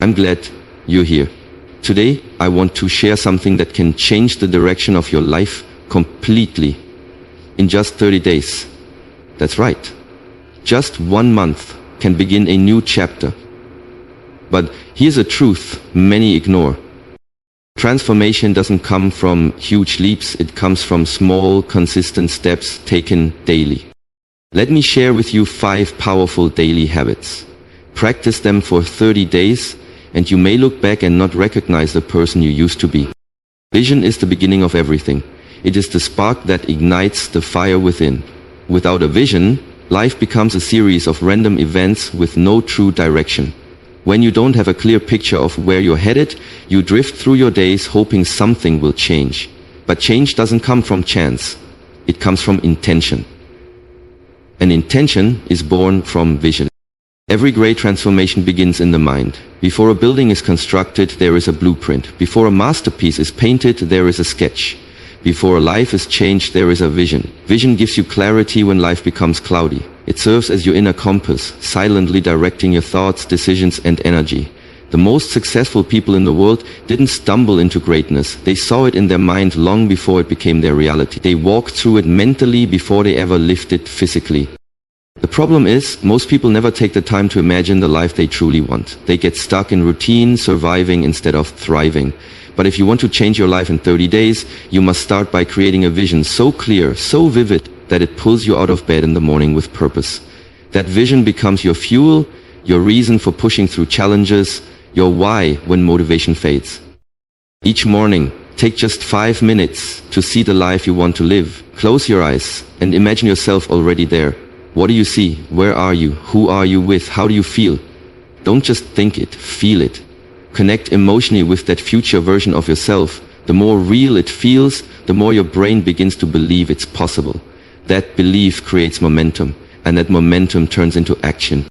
I'm glad you're here. Today, I want to share something that can change the direction of your life completely in just 30 days. That's right. Just 1 month can begin a new chapter. But here's a truth many ignore. Transformation doesn't come from huge leaps, it comes from small, consistent steps taken daily. Let me share with you 5 powerful daily habits. Practice them for 30 days, and you may look back and not recognize the person you used to be. Vision is the beginning of everything. It is the spark that ignites the fire within. Without a vision, life becomes a series of random events with no true direction. When you don't have a clear picture of where you're headed, you drift through your days hoping something will change. But change doesn't come from chance. It comes from intention. And intention is born from vision. Every great transformation begins in the mind. Before a building is constructed, there is a blueprint. Before a masterpiece is painted, there is a sketch. Before a life is changed, there is a vision. Vision gives you clarity when life becomes cloudy. It serves as your inner compass, silently directing your thoughts, decisions, and energy. The most successful people in the world didn't stumble into greatness. They saw it in their mind long before it became their reality. They walked through it mentally before they ever lived it physically. The problem is, most people never take the time to imagine the life they truly want. They get stuck in routine, surviving instead of thriving. But if you want to change your life in 30 days, you must start by creating a vision so clear, so vivid, that it pulls you out of bed in the morning with purpose. That vision becomes your fuel, your reason for pushing through challenges, your why when motivation fades. Each morning, take just 5 minutes to see the life you want to live. Close your eyes and imagine yourself already there. What do you see? Where are you? Who are you with? How do you feel? Don't just think it, feel it. Connect emotionally with that future version of yourself. The more real it feels, the more your brain begins to believe it's possible. That belief creates momentum, and that momentum turns into action.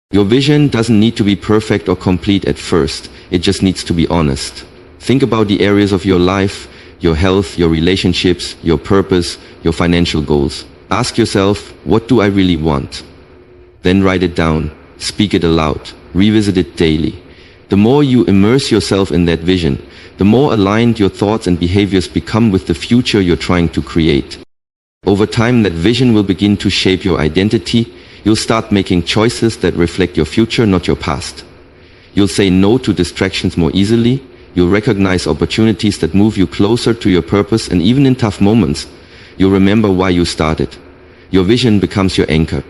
Your vision doesn't need to be perfect or complete at first. It just needs to be honest. Think about the areas of your life, your health, your relationships, your purpose, your financial goals. Ask yourself, what do I really want? Then write it down, speak it aloud, revisit it daily. The more you immerse yourself in that vision, the more aligned your thoughts and behaviors become with the future you're trying to create. Over time, that vision will begin to shape your identity. You'll start making choices that reflect your future, not your past. You'll say no to distractions more easily. You'll recognize opportunities that move you closer to your purpose, and even in tough moments, you'll remember why you started. Your vision becomes your anchor,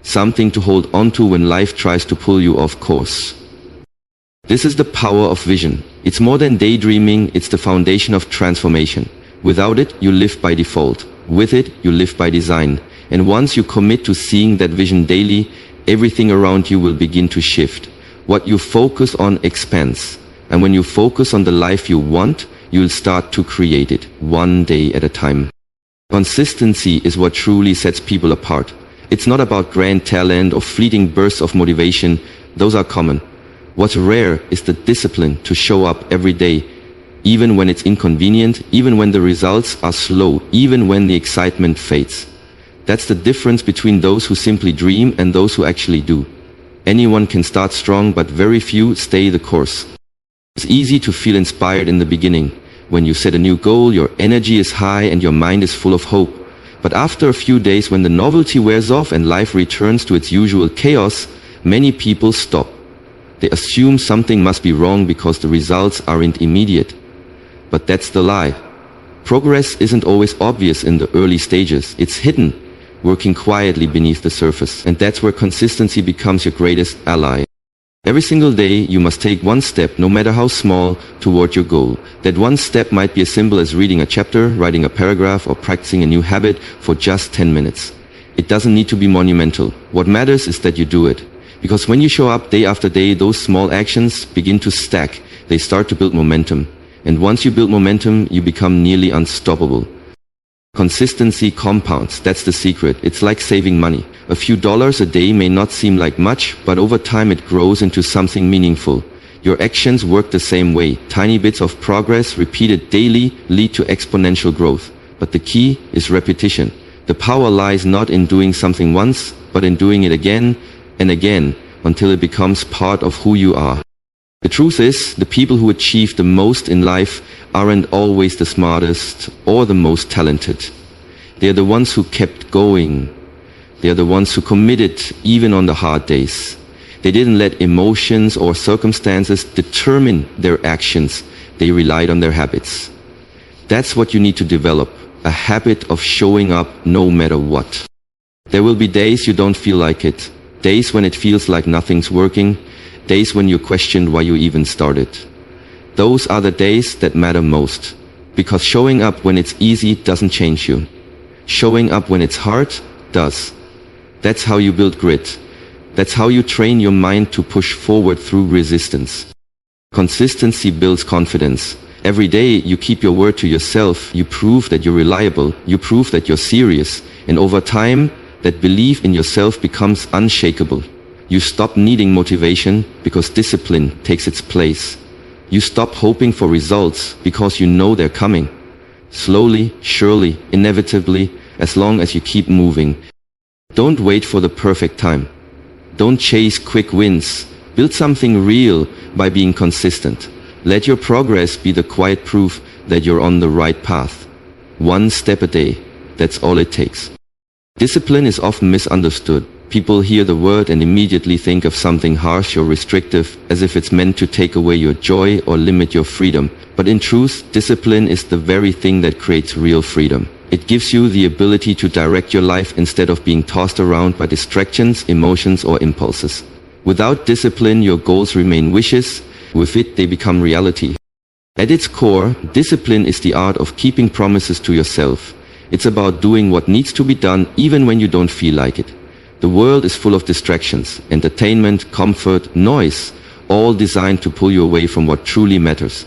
something to hold onto when life tries to pull you off course. This is the power of vision. It's more than daydreaming, it's the foundation of transformation. Without it, you live by default. With it, you live by design. And once you commit to seeing that vision daily, everything around you will begin to shift. What you focus on expands. And when you focus on the life you want, you'll start to create it, one day at a time. Consistency is what truly sets people apart. It's not about grand talent or fleeting bursts of motivation. Those are common. What's rare is the discipline to show up every day, even when it's inconvenient, even when the results are slow, even when the excitement fades. That's the difference between those who simply dream and those who actually do. Anyone can start strong, but very few stay the course. It's easy to feel inspired in the beginning. When you set a new goal, your energy is high and your mind is full of hope. But after a few days, when the novelty wears off and life returns to its usual chaos, many people stop. They assume something must be wrong because the results aren't immediate. But that's the lie. Progress isn't always obvious in the early stages. It's hidden, working quietly beneath the surface. And that's where consistency becomes your greatest ally. Every single day, you must take one step, no matter how small, toward your goal. That one step might be as simple as reading a chapter, writing a paragraph, or practicing a new habit for just 10 minutes. It doesn't need to be monumental. What matters is that you do it. Because when you show up day after day, those small actions begin to stack. They start to build momentum. And once you build momentum, you become nearly unstoppable. Consistency compounds. That's the secret. It's like saving money. A few dollars a day may not seem like much, but over time it grows into something meaningful. Your actions work the same way. Tiny bits of progress repeated daily lead to exponential growth. But the key is repetition. The power lies not in doing something once, but in doing it again and again until it becomes part of who you are. The truth is, the people who achieve the most in life aren't always the smartest or the most talented. They are the ones who kept going. They are the ones who committed even on the hard days. They didn't let emotions or circumstances determine their actions. They relied on their habits. That's what you need to develop, a habit of showing up no matter what. There will be days you don't feel like it, days when it feels like nothing's working, days when you question why you even started. Those are the days that matter most, because showing up when it's easy doesn't change you. Showing up when it's hard does. That's how you build grit. That's how you train your mind to push forward through resistance. Consistency builds confidence. Every day you keep your word to yourself, you prove that you're reliable, you prove that you're serious, and over time, that belief in yourself becomes unshakable. You stop needing motivation because discipline takes its place. You stop hoping for results because you know they're coming. Slowly, surely, inevitably, as long as you keep moving. Don't wait for the perfect time. Don't chase quick wins. Build something real by being consistent. Let your progress be the quiet proof that you're on the right path. One step a day. That's all it takes. Discipline is often misunderstood. People hear the word and immediately think of something harsh or restrictive, as if it's meant to take away your joy or limit your freedom. But in truth, discipline is the very thing that creates real freedom. It gives you the ability to direct your life instead of being tossed around by distractions, emotions, or impulses. Without discipline, your goals remain wishes. With it, they become reality. At its core, discipline is the art of keeping promises to yourself. It's about doing what needs to be done even when you don't feel like it. The world is full of distractions, entertainment, comfort, noise, all designed to pull you away from what truly matters.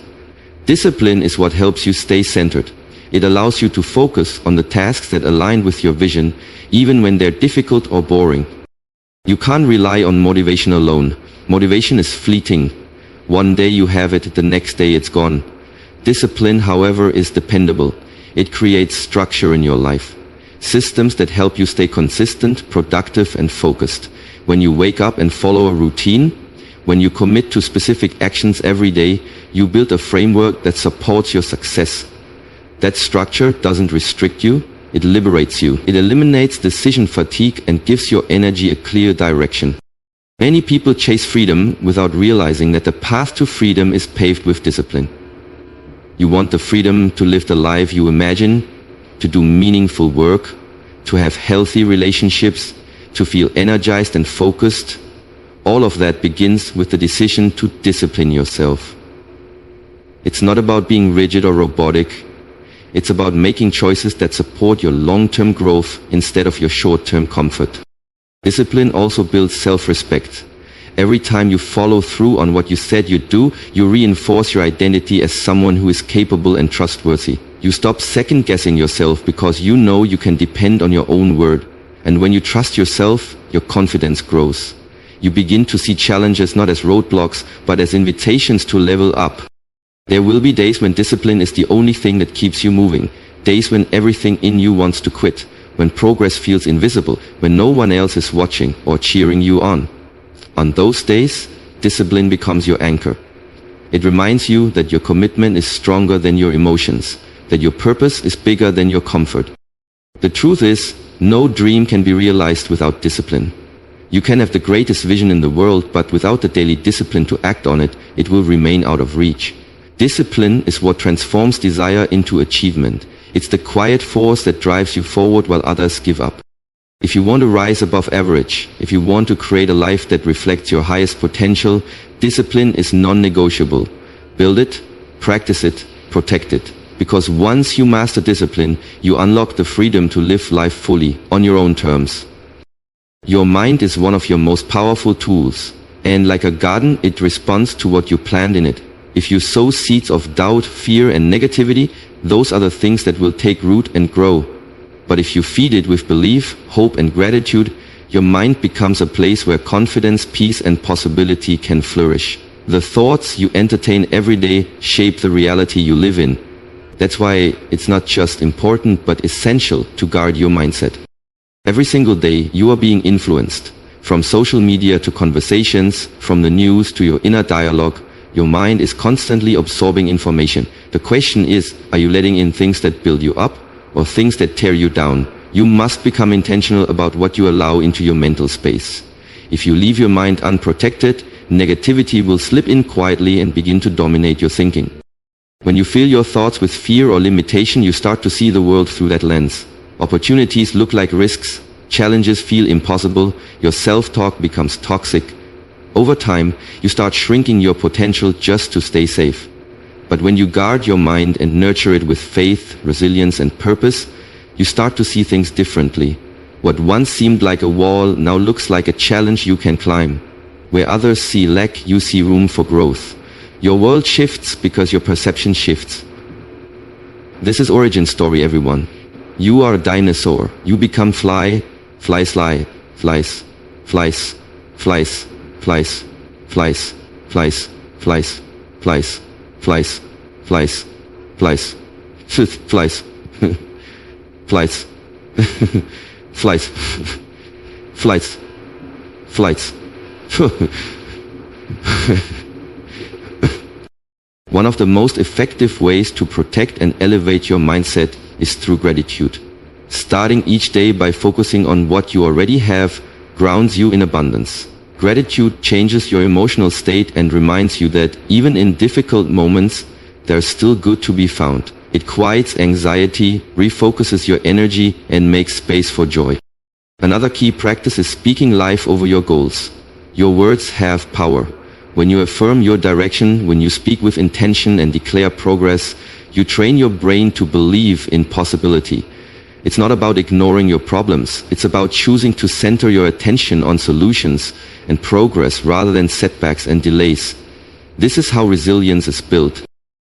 Discipline is what helps you stay centered. It allows you to focus on the tasks that align with your vision, even when they're difficult or boring. You can't rely on motivation alone. Motivation is fleeting. One day you have it, the next day it's gone. Discipline, however, is dependable. It creates structure in your life. Systems that help you stay consistent, productive, and focused. When you wake up and follow a routine, when you commit to specific actions every day, you build a framework that supports your success. That structure doesn't restrict you, it liberates you. It eliminates decision fatigue and gives your energy a clear direction. Many people chase freedom without realizing that the path to freedom is paved with discipline. You want the freedom to live the life you imagine, to do meaningful work, to have healthy relationships, to feel energized and focused. All of that begins with the decision to discipline yourself. It's not about being rigid or robotic. It's about making choices that support your long-term growth instead of your short-term comfort. Discipline also builds self-respect. Every time you follow through on what you said you'd do, you reinforce your identity as someone who is capable and trustworthy. You stop second-guessing yourself because you know you can depend on your own word. And when you trust yourself, your confidence grows. You begin to see challenges not as roadblocks, but as invitations to level up. There will be days when discipline is the only thing that keeps you moving. Days when everything in you wants to quit. When progress feels invisible. When no one else is watching or cheering you on. On those days, discipline becomes your anchor. It reminds you that your commitment is stronger than your emotions. That your purpose is bigger than your comfort. The truth is, no dream can be realized without discipline. You can have the greatest vision in the world, but without the daily discipline to act on it, it will remain out of reach. Discipline is what transforms desire into achievement. It's the quiet force that drives you forward while others give up. If you want to rise above average, if you want to create a life that reflects your highest potential, discipline is non-negotiable. Build it, practice it, protect it. Because once you master discipline, you unlock the freedom to live life fully, on your own terms. Your mind is one of your most powerful tools, and like a garden, it responds to what you plant in it. If you sow seeds of doubt, fear, and negativity, those are the things that will take root and grow. But if you feed it with belief, hope, and gratitude, your mind becomes a place where confidence, peace, and possibility can flourish. The thoughts you entertain every day shape the reality you live in. That's why it's not just important, but essential to guard your mindset. Every single day, you are being influenced. From social media to conversations, from the news to your inner dialogue, Your mind is constantly absorbing information. The question is, are you letting in things that build you up or things that tear you down? You must become intentional about what you allow into your mental space. If you leave your mind unprotected, negativity will slip in quietly and begin to dominate your thinking. When you fill your thoughts with fear or limitation, you start to see the world through that lens. Opportunities look like risks, challenges feel impossible, your self-talk becomes toxic. Over time, you start shrinking your potential just to stay safe. But when you guard your mind and nurture it with faith, resilience, and purpose, you start to see things differently. What once seemed like a wall now looks like a challenge you can climb. Where others see lack, you see room for growth. Your world shifts because your perception shifts. This is origin story, everyone. You are a dinosaur. You become fly, flies, flies, flies, flies, flies, flies, flies, flies, flies, flies, flies, flies, flies, flies, flies, flies, flights, flights. One of the most effective ways to protect and elevate your mindset is through gratitude. Starting each day by focusing on what you already have grounds you in abundance. Gratitude changes your emotional state and reminds you that even in difficult moments, there's still good to be found. It quiets anxiety, refocuses your energy, and makes space for joy. Another key practice is speaking life over your goals. Your words have power. When you affirm your direction, when you speak with intention and declare progress, you train your brain to believe in possibility. It's not about ignoring your problems. It's about choosing to center your attention on solutions and progress rather than setbacks and delays. This is how resilience is built.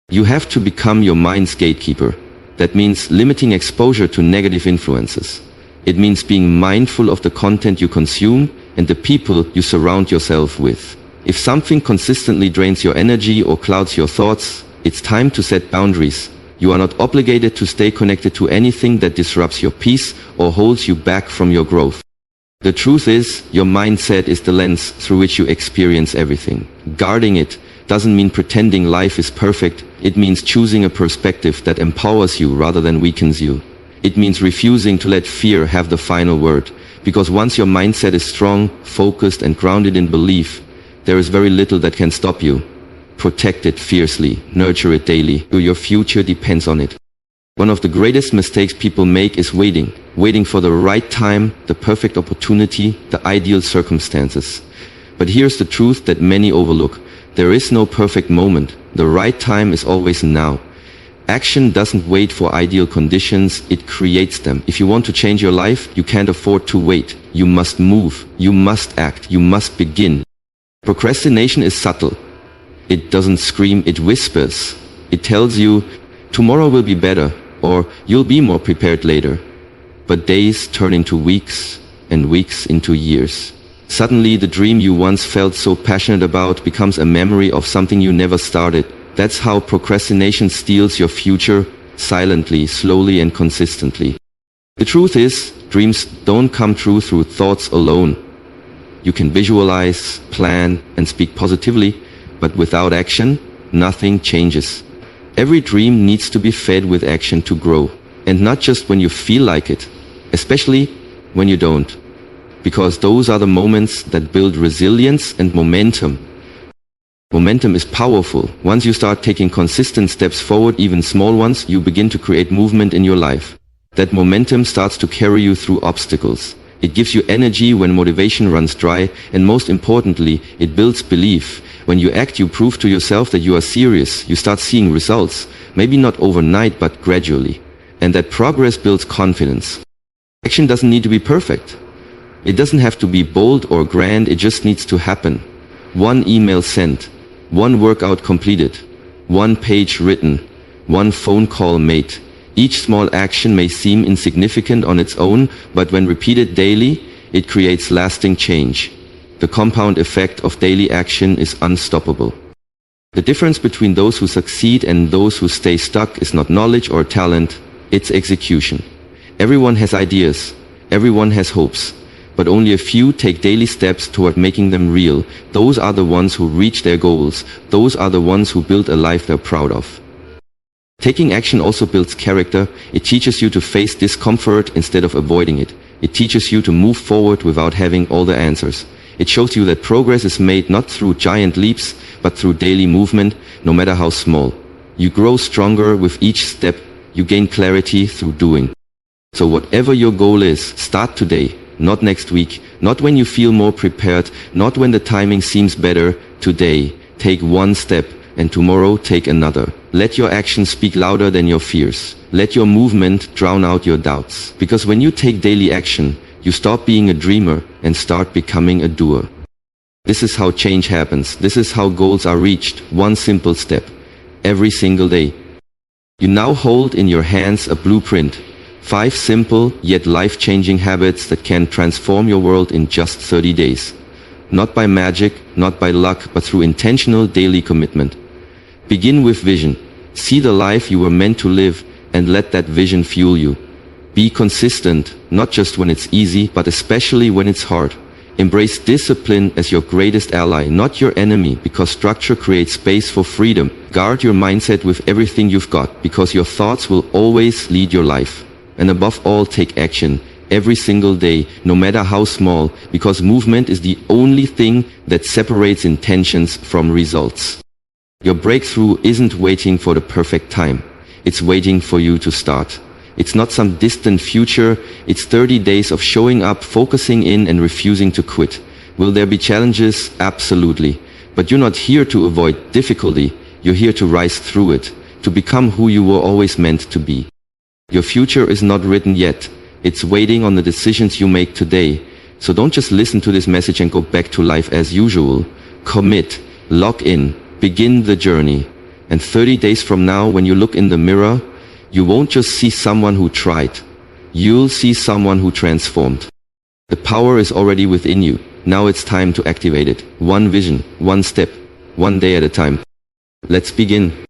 You have to become your mind's gatekeeper. That means limiting exposure to negative influences. It means being mindful of the content you consume and the people you surround yourself with. If something consistently drains your energy or clouds your thoughts, it's time to set boundaries. You are not obligated to stay connected to anything that disrupts your peace or holds you back from your growth. The truth is, your mindset is the lens through which you experience everything. Guarding it doesn't mean pretending life is perfect. It means choosing a perspective that empowers you rather than weakens you. It means refusing to let fear have the final word. Because once your mindset is strong, focused, and grounded in belief, there is very little that can stop you. Protect it fiercely, nurture it daily. Your future depends on it. One of the greatest mistakes people make is waiting for the right time, the perfect opportunity, the ideal circumstances. But here's the truth that many overlook. There is no perfect moment. The right time is always now. Action doesn't wait for ideal conditions, it creates them. If you want to change your life, you can't afford to wait. You must move, you must act, you must begin. Procrastination is subtle. It doesn't scream, it whispers. It tells you, tomorrow will be better, or you'll be more prepared later. But days turn into weeks, and weeks into years. Suddenly, the dream you once felt so passionate about becomes a memory of something you never started. That's how procrastination steals your future, silently, slowly, and consistently. The truth is, dreams don't come true through thoughts alone. You can visualize, plan, and speak positively, but without action, nothing changes. Every dream needs to be fed with action to grow, and not just when you feel like it, especially when you don't. Because those are the moments that build resilience and momentum. Momentum is powerful. Once you start taking consistent steps forward, even small ones, you begin to create movement in your life. That momentum starts to carry you through obstacles. It gives you energy when motivation runs dry, and most importantly, it builds belief. When you act, you prove to yourself that you are serious. You start seeing results, maybe not overnight, but gradually. And that progress builds confidence. Action doesn't need to be perfect. It doesn't have to be bold or grand, it just needs to happen. One email sent, one workout completed, one page written, one phone call made. Each small action may seem insignificant on its own, but when repeated daily, it creates lasting change. The compound effect of daily action is unstoppable. The difference between those who succeed and those who stay stuck is not knowledge or talent, it's execution. Everyone has ideas, everyone has hopes, but only a few take daily steps toward making them real. Those are the ones who reach their goals. Those are the ones who build a life they're proud of. Taking action also builds character. It teaches you to face discomfort instead of avoiding it. It teaches you to move forward without having all the answers. It shows you that progress is made not through giant leaps, but through daily movement, no matter how small. You grow stronger with each step. You gain clarity through doing. So whatever your goal is, start today, not next week, not when you feel more prepared, not when the timing seems better. Today, take one step, and tomorrow take another. Let your actions speak louder than your fears. Let your movement drown out your doubts. Because when you take daily action, you stop being a dreamer and start becoming a doer. This is how change happens. This is how goals are reached. One simple step. Every single day. You now hold in your hands a blueprint. 5 simple yet life-changing habits that can transform your world in just 30 days. Not by magic, not by luck, but through intentional daily commitment. Begin with vision. See the life you were meant to live and let that vision fuel you. Be consistent, not just when it's easy, but especially when it's hard. Embrace discipline as your greatest ally, not your enemy, because structure creates space for freedom. Guard your mindset with everything you've got, because your thoughts will always lead your life. And above all, take action. Every single day, no matter how small, because movement is the only thing that separates intentions from results. Your breakthrough isn't waiting for the perfect time. It's waiting for you to start. It's not some distant future. It's 30 days of showing up, focusing in, and refusing to quit. Will there be challenges? Absolutely. But you're not here to avoid difficulty. You're here to rise through it, to become who you were always meant to be. Your future is not written yet. It's waiting on the decisions you make today. So don't just listen to this message and go back to life as usual. Commit, lock in, begin the journey. And 30 days from now, when you look in the mirror, you won't just see someone who tried. You'll see someone who transformed. The power is already within you. Now it's time to activate it. One vision, one step, one day at a time. Let's begin.